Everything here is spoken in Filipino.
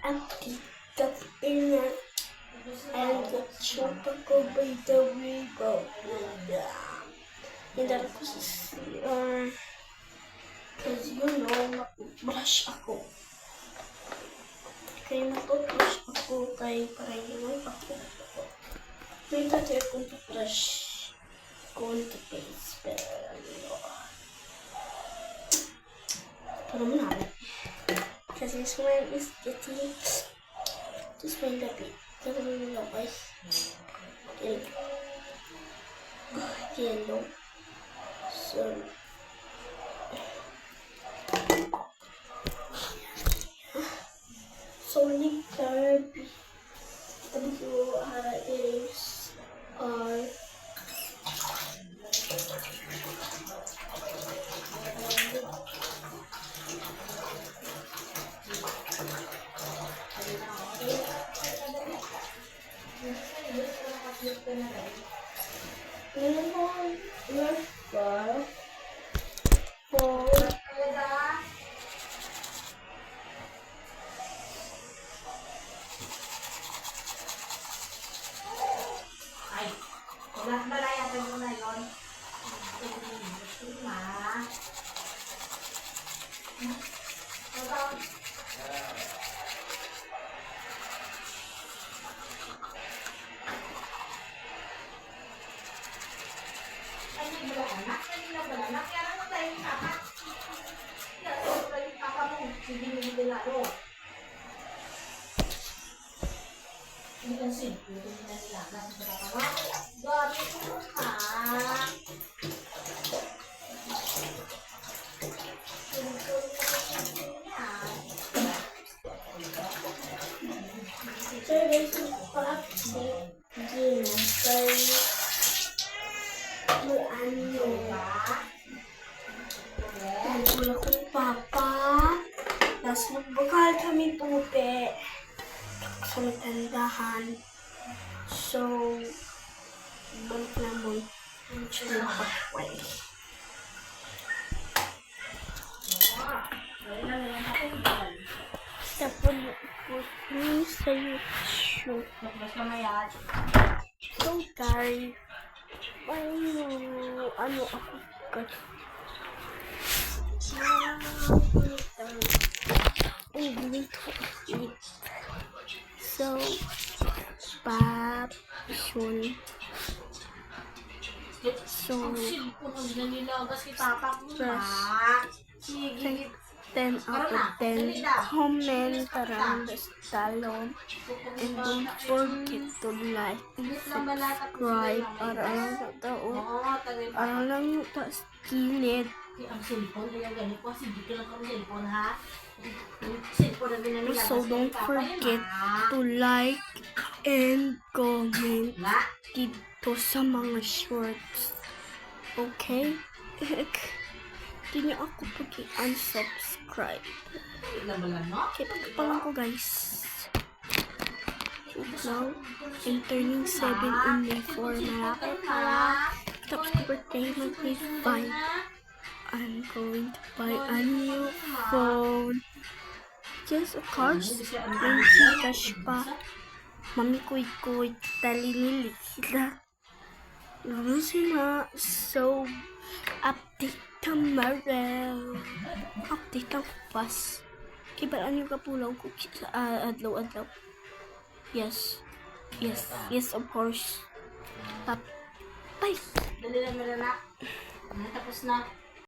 Tita Ina and the Chupaco by the Rigo. Hindar ko sa CR. Because brush ako. Kaya matutbrush ako kay para yung ako. May tatay akong brush going to face. Pero manalo. Kasi this one is getting this one lapit. Pero manalo guys. Yellow. Solid Kirby. WRS are balayan mo na yun. Ini kan sih, itu tidak dilakukan berapa lama? Gak itu kan. Saya guys update game kay ano wala kong papa tapos magbakal kami pupe sa matandahan so balik na mo yung pakway tapos ni sa YouTube so guys ano ako kasi so passion so 10 out of 10 comment around the talon and don't forget to like and subscribe para lang yung taas kilid. So don't forget to like and comment dito sa mga shorts. Okay? Hindi niyo ako pag-unsubscribe. Okay, pagkapalan ko guys. Now, I'm turning 7 in May 4. Malapit na. Tapos ko birthday mag-May 5. I'm going to buy a new phone. Yes, of course. May cash pa. Mami kuy-kuy. Talinili sila. Lalo sila. So, update tomorrow. Update ang kupas. Kibalaan yung kapulaw ko sa adlaw-adlaw. Yes. Yes. Yes, of course. Bye. Dali lang na. Tapos na.